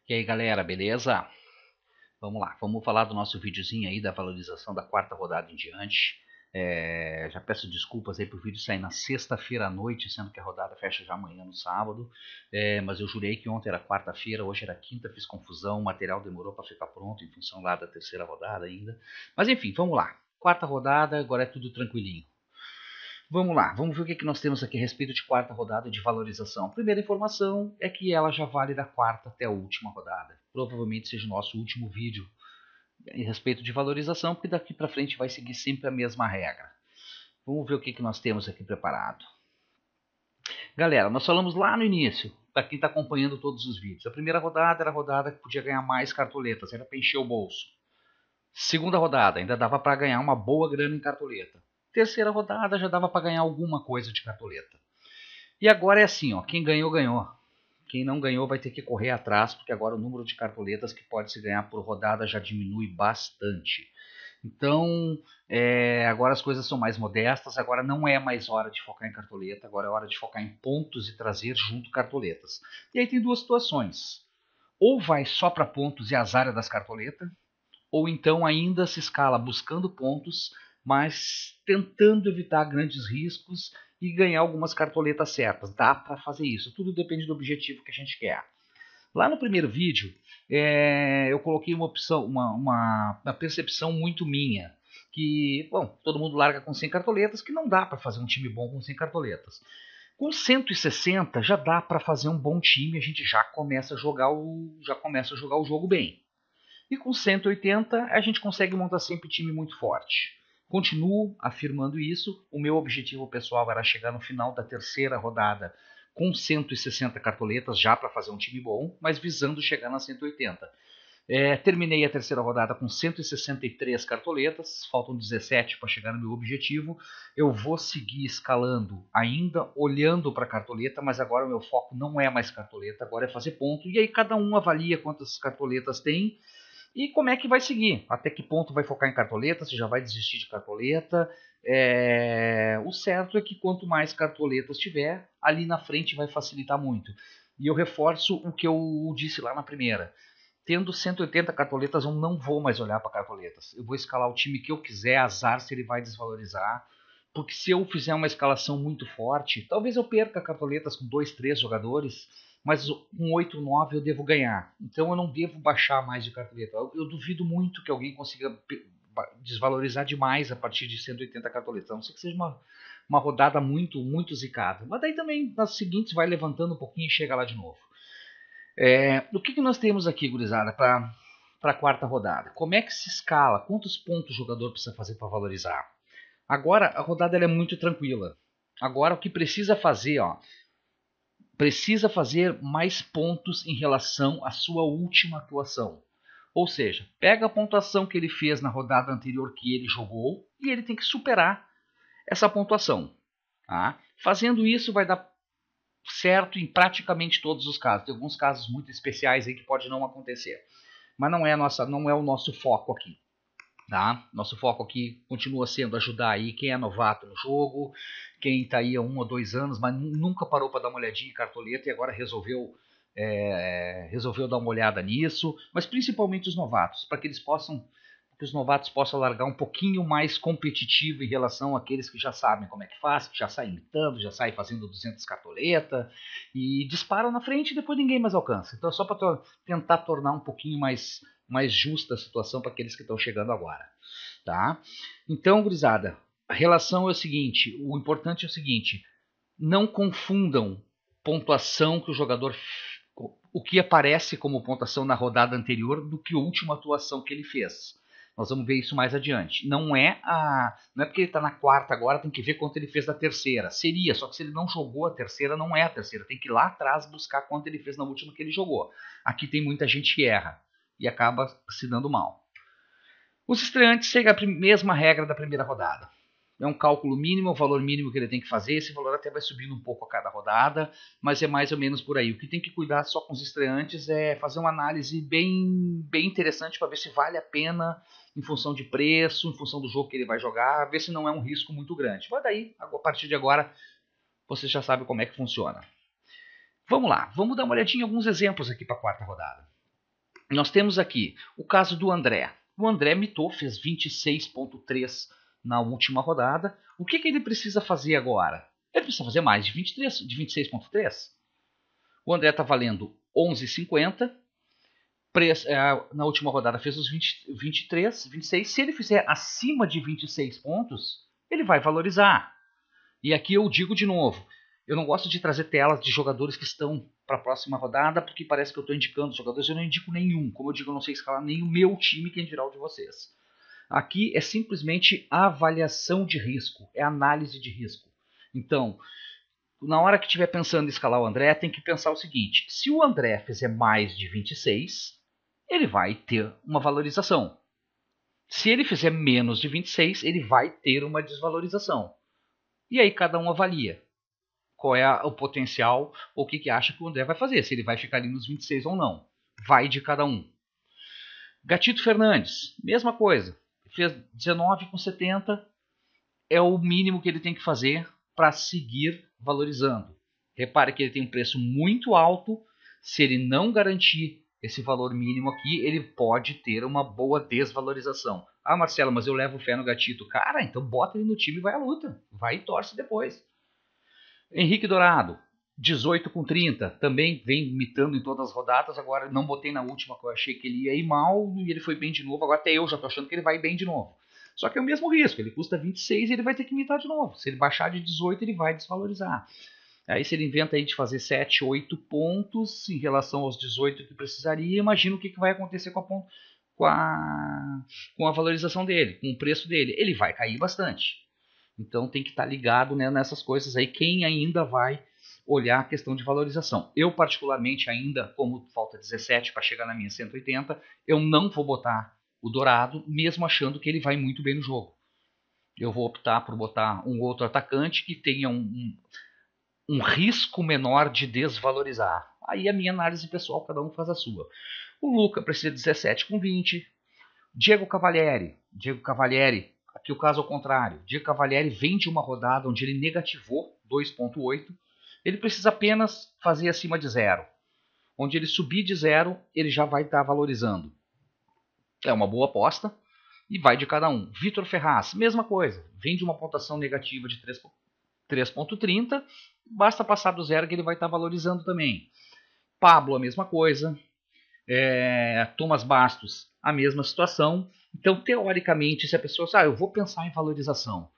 E aí galera, beleza? Vamos lá, vamos falar do nosso videozinho aí da valorização da quarta rodada em diante. Já peço desculpas aí por vídeo sair na sexta-feira à noite, sendo que a rodada fecha já amanhã no sábado. Mas eu jurei que ontem era quarta-feira, hoje era quinta, fiz confusão, o material demorou para ficar pronto em função lá da terceira rodada ainda. Mas enfim, vamos lá. Quarta rodada, agora é tudo tranquilinho. Vamos lá, vamos ver o que nós temos aqui a respeito de quarta rodada de valorização. A primeira informação é que ela já vale da quarta até a última rodada. Provavelmente seja o nosso último vídeo a respeito de valorização, porque daqui para frente vai seguir sempre a mesma regra. Vamos ver o que nós temos aqui preparado. Galera, nós falamos lá no início, para quem está acompanhando todos os vídeos. A primeira rodada era a rodada que podia ganhar mais cartoletas, era para encher o bolso. Segunda rodada, ainda dava para ganhar uma boa grana em cartoleta. Terceira rodada já dava para ganhar alguma coisa de cartoleta. E agora é assim, ó, quem ganhou, ganhou. Quem não ganhou vai ter que correr atrás, porque agora o número de cartoletas que pode se ganhar por rodada já diminui bastante. Então, agora as coisas são mais modestas, agora não é mais hora de focar em cartoleta, agora é hora de focar em pontos e trazer junto cartoletas. E aí tem duas situações. Ou vai só para pontos e azar das cartoletas, ou então ainda se escala buscando pontos, mas tentando evitar grandes riscos e ganhar algumas cartoletas certas. Dá para fazer isso, tudo depende do objetivo que a gente quer. Lá no primeiro vídeo, eu coloquei uma opção, uma percepção muito minha, que, bom, todo mundo larga com 100 cartoletas, que não dá para fazer um time bom com 100 cartoletas. Com 160 já dá para fazer um bom time, a gente já começa a jogar o jogo bem. E com 180 a gente consegue montar sempre time muito forte. Continuo afirmando isso. O meu objetivo pessoal era chegar no final da terceira rodada com 160 cartoletas já para fazer um time bom, mas visando chegar nas 180. Terminei a terceira rodada com 163 cartoletas, faltam 17 para chegar no meu objetivo. Eu vou seguir escalando, ainda olhando para a cartoleta, mas agora o meu foco não é mais cartoleta, agora é fazer ponto. E aí cada um avalia quantas cartoletas tem e como é que vai seguir? Até que ponto vai focar em cartoleta? Se já vai desistir de cartoleta? O certo é que quanto mais cartoletas tiver, ali na frente vai facilitar muito. E eu reforço o que eu disse lá na primeira. Tendo 180 cartoletas, eu não vou mais olhar para cartoletas. Eu vou escalar o time que eu quiser, azar se ele vai desvalorizar. Porque se eu fizer uma escalação muito forte, talvez eu perca cartoletas com 2, 3 jogadores, mas com 8, 9 eu devo ganhar. Então eu não devo baixar mais de cartoleta. Eu duvido muito que alguém consiga desvalorizar demais a partir de 180 cartoletas. A não ser que seja uma rodada muito, muito zicada. Mas daí também nas seguintes vai levantando um pouquinho e chega lá de novo. O que nós temos aqui, gurizada, para a quarta rodada? Como é que se escala? Quantos pontos o jogador precisa fazer para valorizar? Agora a rodada é muito tranquila. Agora o que precisa fazer, precisa fazer mais pontos em relação à sua última atuação. Ou seja, pega a pontuação que ele fez na rodada anterior que ele jogou e ele tem que superar essa pontuação. Tá? Fazendo isso vai dar certo em praticamente todos os casos. Tem alguns casos muito especiais aí que pode não acontecer. Mas não é o nosso foco aqui. Tá? Nosso foco aqui continua sendo ajudar aí quem é novato no jogo, quem está aí há 1 ou 2 anos, mas nunca parou para dar uma olhadinha em cartoleta e agora resolveu dar uma olhada nisso, mas principalmente os novatos, para que os novatos possam largar um pouquinho mais competitivo em relação àqueles que já sabem como é que faz, que já saem imitando, já saem fazendo 200 cartoleta e disparam na frente e depois ninguém mais alcança. Então é só para tentar tornar um pouquinho mais justa a situação para aqueles que estão chegando agora. Tá? Então, gurizada, a relação é o seguinte, o importante é o seguinte, não confundam pontuação que o jogador, o que aparece como pontuação na rodada anterior do que a última atuação que ele fez. Nós vamos ver isso mais adiante. Não é porque ele está na quarta agora, tem que ver quanto ele fez da terceira. Seria, só que se ele não jogou a terceira, não é a terceira. Tem que ir lá atrás buscar quanto ele fez na última que ele jogou. Aqui tem muita gente que erra e acaba se dando mal. Os estreantes seguem a mesma regra da primeira rodada. É um cálculo mínimo, o valor mínimo que ele tem que fazer. Esse valor até vai subindo um pouco a cada rodada, mas é mais ou menos por aí. O que tem que cuidar só com os estreantes é fazer uma análise bem interessante para ver se vale a pena em função de preço, em função do jogo que ele vai jogar, ver se não é um risco muito grande. Mas daí, a partir de agora, você já sabe como é que funciona. Vamos lá, vamos dar uma olhadinha em alguns exemplos aqui para a quarta rodada. Nós temos aqui o caso do André. O André mitou, fez 26,3 na última rodada. O que ele precisa fazer agora? Ele precisa fazer mais de 23, de 26,3. O André está valendo 11,50. Na última rodada fez os 23, 26. Se ele fizer acima de 26 pontos, ele vai valorizar. E aqui eu digo de novo, eu não gosto de trazer telas de jogadores que estão para a próxima rodada, porque parece que eu estou indicando jogadores, eu não indico nenhum. Como eu digo, eu não sei escalar nem o meu time, quem dirá o de vocês. Aqui é simplesmente avaliação de risco, é análise de risco. Então, na hora que estiver pensando em escalar o André, tem que pensar o seguinte, se o André fizer mais de 26, ele vai ter uma valorização. Se ele fizer menos de 26, ele vai ter uma desvalorização. E aí cada um avalia qual é o potencial ou o que acha que o André vai fazer, se ele vai ficar ali nos 26 ou não. Vai de cada um. Gatito Fernandes, mesma coisa. Fez 19,70, é o mínimo que ele tem que fazer para seguir valorizando. Repare que ele tem um preço muito alto, se ele não garantir esse valor mínimo aqui, ele pode ter uma boa desvalorização. Ah, Marcelo, mas eu levo fé no Gatito. Cara, então bota ele no time e vai à luta. Vai e torce depois. Henrique Dourado, 18,30. Também vem imitando em todas as rodadas. Agora não botei na última, que eu achei que ele ia ir mal e ele foi bem de novo. Agora até eu já estou achando que ele vai bem de novo. Só que é o mesmo risco. Ele custa 26 e ele vai ter que imitar de novo. Se ele baixar de 18, ele vai desvalorizar. Aí se ele inventa aí de fazer 7, 8 pontos em relação aos 18 que precisaria, imagina o que vai acontecer com a valorização dele, com o preço dele. Ele vai cair bastante. Então tem que estar ligado, né, nessas coisas aí, quem ainda vai olhar a questão de valorização. Eu particularmente ainda, como falta 17 para chegar na minha 180, eu não vou botar o Dourado, mesmo achando que ele vai muito bem no jogo. Eu vou optar por botar um outro atacante que tenha um risco menor de desvalorizar. Aí a minha análise pessoal, cada um faz a sua. O Luca precisa de 17,20. Diego Cavalieri, aqui o caso ao contrário. Diego Cavalieri vem de uma rodada onde ele negativou 2,8. Ele precisa apenas fazer acima de 0. Onde ele subir de 0, ele já vai estar valorizando. É uma boa aposta e vai de cada um. Vitor Ferraz, mesma coisa. Vem de uma pontuação negativa de 3,30. Basta passar do 0 que ele vai estar valorizando também. Pablo, a mesma coisa. Thomas Bastos, a mesma situação. Então, teoricamente, se a pessoa eu vou pensar em valorização,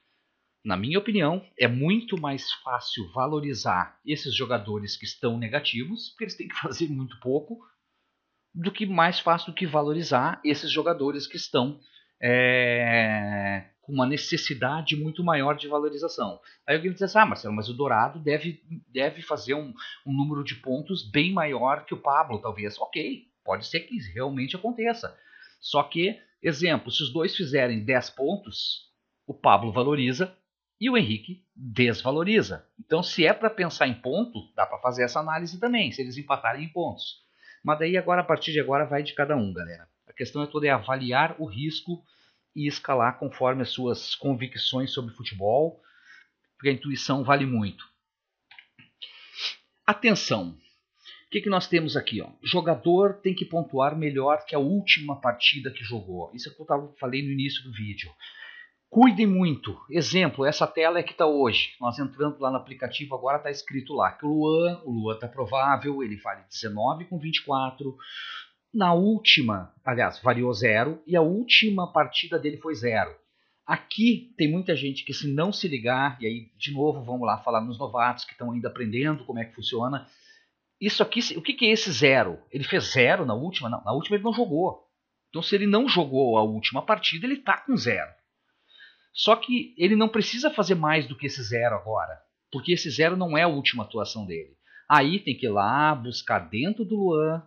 na minha opinião, é muito mais fácil valorizar esses jogadores que estão negativos, porque eles têm que fazer muito pouco, do que mais fácil do que valorizar esses jogadores que estão com uma necessidade muito maior de valorização. Aí alguém diz assim, Marcelo, mas o Dourado deve fazer um número de pontos bem maior que o Pablo, talvez. Ok, pode ser que realmente aconteça. Só que, exemplo, se os dois fizerem 10 pontos, o Pablo valoriza e o Henrique desvaloriza. Então, se é para pensar em ponto, dá para fazer essa análise também, se eles empatarem em pontos. Mas daí agora, a partir de agora, vai de cada um, galera. A questão é toda avaliar o risco e escalar conforme as suas convicções sobre futebol, porque a intuição vale muito. Atenção! O que nós temos aqui? Ó? O jogador tem que pontuar melhor que a última partida que jogou. Isso é o que eu falei no início do vídeo. Cuidem muito. Exemplo, essa tela é que está hoje. Nós entrando lá no aplicativo, agora está escrito lá que o Luan está provável, ele vale 19,24. Na última, aliás, variou 0 e a última partida dele foi 0. Aqui tem muita gente que se não se ligar, e aí de novo vamos lá falar nos novatos que estão ainda aprendendo como é que funciona. Isso aqui, o que é esse 0? Ele fez 0 na última? Não, na última ele não jogou. Então se ele não jogou a última partida, ele está com 0. Só que ele não precisa fazer mais do que esse 0 agora, porque esse 0 não é a última atuação dele. Aí tem que ir lá buscar dentro do Luan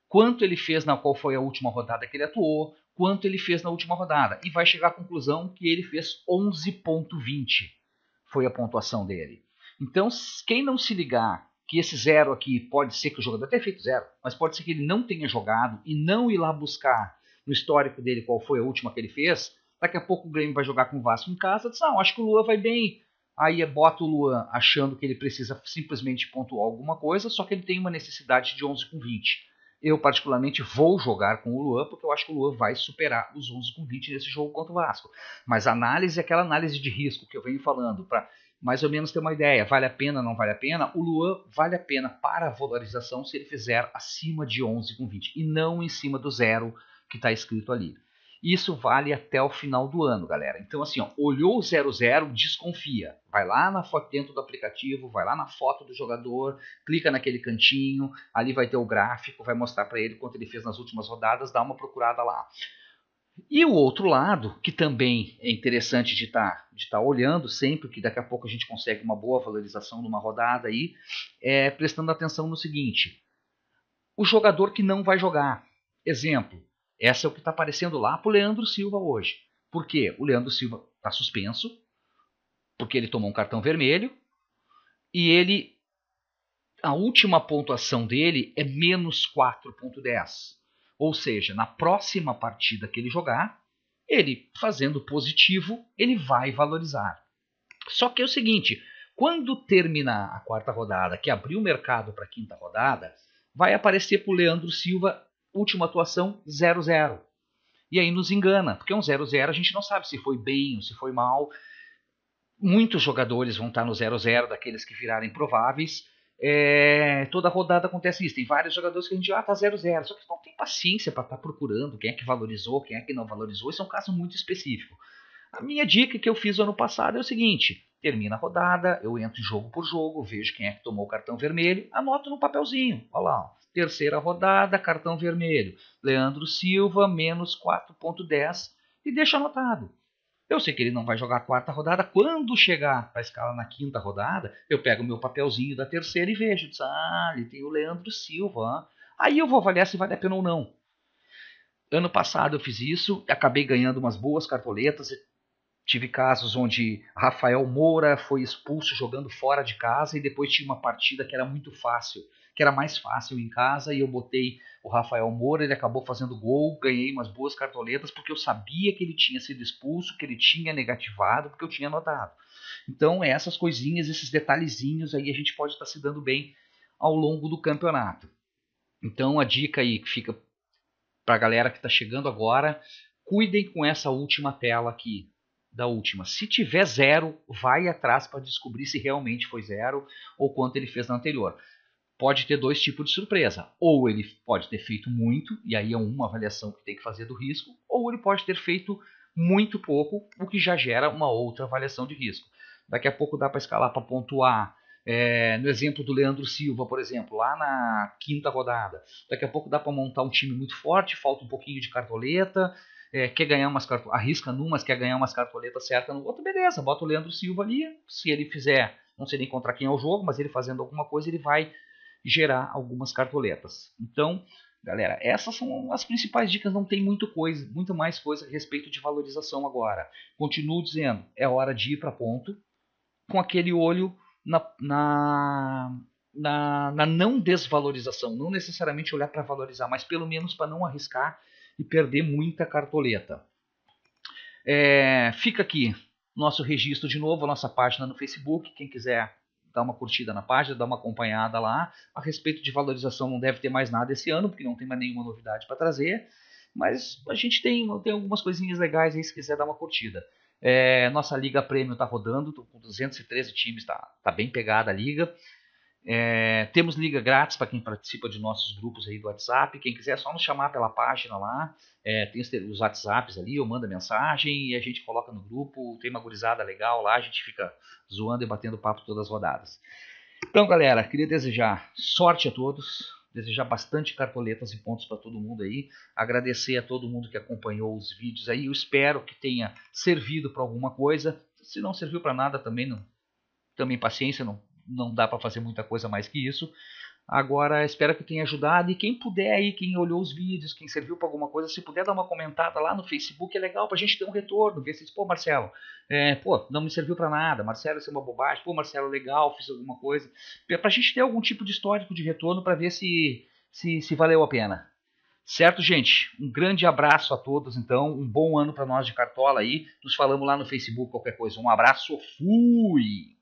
quanto ele fez na qual foi a última rodada que ele atuou, quanto ele fez na última rodada. E vai chegar à conclusão que ele fez 11,20. Foi a pontuação dele. Então, quem não se ligar que esse 0 aqui pode ser que o jogador tenha feito 0, mas pode ser que ele não tenha jogado e não ir lá buscar no histórico dele qual foi a última que ele fez, daqui a pouco o Grêmio vai jogar com o Vasco em casa, diz, não, acho que o Luan vai bem. Aí bota o Luan achando que ele precisa simplesmente pontuar alguma coisa, só que ele tem uma necessidade de 11,20. Eu, particularmente, vou jogar com o Luan, porque eu acho que o Luan vai superar os 11 com 20 nesse jogo contra o Vasco. Mas a análise é aquela análise de risco que eu venho falando, para mais ou menos ter uma ideia. Vale a pena, não vale a pena? O Luan vale a pena para a valorização se ele fizer acima de 11 com 20 e não em cima do 0 que está escrito ali. Isso vale até o final do ano, galera. Então, assim, ó, olhou o 00, desconfia. Vai lá na foto dentro do aplicativo, vai lá na foto do jogador, clica naquele cantinho, ali vai ter o gráfico, vai mostrar para ele quanto ele fez nas últimas rodadas, dá uma procurada lá. E o outro lado, que também é interessante de tá olhando sempre, que daqui a pouco a gente consegue uma boa valorização numa rodada aí, é prestando atenção no seguinte: o jogador que não vai jogar. Exemplo, essa é o que está aparecendo lá para o Leandro Silva hoje. Por quê? O Leandro Silva está suspenso, porque ele tomou um cartão vermelho, e a última pontuação dele é menos 4,10. Ou seja, na próxima partida que ele jogar, ele fazendo positivo, ele vai valorizar. Só que é o seguinte, quando terminar a quarta rodada, que abrir o mercado para a quinta rodada, vai aparecer para o Leandro Silva, última atuação, 0-0. E aí nos engana, porque um 0-0 a gente não sabe se foi bem ou se foi mal. Muitos jogadores vão estar no 0-0, daqueles que virarem prováveis. Toda rodada acontece isso. Tem vários jogadores que a gente tá 0-0, só que não tem paciência para estar procurando quem é que valorizou, quem é que não valorizou. Isso é um caso muito específico. A minha dica que eu fiz ano passado é o seguinte: termina a rodada, eu entro jogo por jogo, vejo quem é que tomou o cartão vermelho, anoto no papelzinho. Olha lá, ó. Terceira rodada, cartão vermelho. Leandro Silva, menos 4,10 e deixa anotado. Eu sei que ele não vai jogar a quarta rodada. Quando chegar para a escala na quinta rodada, eu pego o meu papelzinho da terceira e vejo. Diz, ele tem o Leandro Silva. Aí eu vou avaliar se vale a pena ou não. Ano passado eu fiz isso, acabei ganhando umas boas cartoletas. Tive casos onde Rafael Moura foi expulso jogando fora de casa e depois tinha uma partida que era muito fácil, que era mais fácil em casa, e eu botei o Rafael Moura, ele acabou fazendo gol, ganhei umas boas cartoletas porque eu sabia que ele tinha sido expulso, que ele tinha negativado, porque eu tinha anotado. Então essas coisinhas, esses detalhezinhos aí a gente pode estar se dando bem ao longo do campeonato. Então a dica aí que fica para a galera que está chegando agora: cuidem com essa última tela aqui. Da última. Se tiver 0, vai atrás para descobrir se realmente foi 0 ou quanto ele fez na anterior. Pode ter dois tipos de surpresa. Ou ele pode ter feito muito, e aí é uma avaliação que tem que fazer do risco, ou ele pode ter feito muito pouco, o que já gera uma outra avaliação de risco. Daqui a pouco dá para escalar para pontuar. No exemplo do Leandro Silva, por exemplo, lá na quinta rodada. Daqui a pouco dá para montar um time muito forte, falta um pouquinho de cartoleta, quer ganhar umas cartoletas, arrisca numas, quer ganhar umas cartoletas certas no outro, beleza, bota o Leandro Silva ali. Se ele fizer, não sei nem contra quem é o jogo, mas ele fazendo alguma coisa, ele vai gerar algumas cartoletas. Então, galera, essas são as principais dicas. Não tem muito mais coisa a respeito de valorização agora. Continuo dizendo, é hora de ir para ponto, com aquele olho na não desvalorização, não necessariamente olhar para valorizar, mas pelo menos para não arriscar e perder muita cartoleta. Fica aqui nosso registro de novo, a nossa página no Facebook. Quem quiser dar uma curtida na página, dar uma acompanhada lá. A respeito de valorização não deve ter mais nada esse ano, porque não tem mais nenhuma novidade para trazer. Mas a gente tem algumas coisinhas legais aí se quiser dar uma curtida. Nossa Liga Prêmio está rodando, com 213 times, tá bem pegada a liga. Temos liga grátis para quem participa de nossos grupos aí do WhatsApp. Quem quiser é só nos chamar pela página lá. Tem os WhatsApps ali, eu mando mensagem e a gente coloca no grupo. Tem uma gurizada legal lá, a gente fica zoando e batendo papo todas as rodadas. Então, galera, queria desejar sorte a todos, desejar bastante cartoletas e pontos para todo mundo aí, agradecer a todo mundo que acompanhou os vídeos aí. Eu espero que tenha servido para alguma coisa. Se não serviu para nada, também paciência, não dá para fazer muita coisa mais que isso. Agora, espero que tenha ajudado. E quem puder aí, quem olhou os vídeos, quem serviu para alguma coisa, se puder dar uma comentada lá no Facebook, é legal para a gente ter um retorno. Ver se diz, Marcelo, não me serviu para nada. Marcelo, isso é uma bobagem. Marcelo, legal, fiz alguma coisa. Para a gente ter algum tipo de histórico de retorno para ver se valeu a pena. Certo, gente? Um grande abraço a todos, então. Um bom ano para nós de Cartola aí. Nos falamos lá no Facebook, qualquer coisa. Um abraço, fui!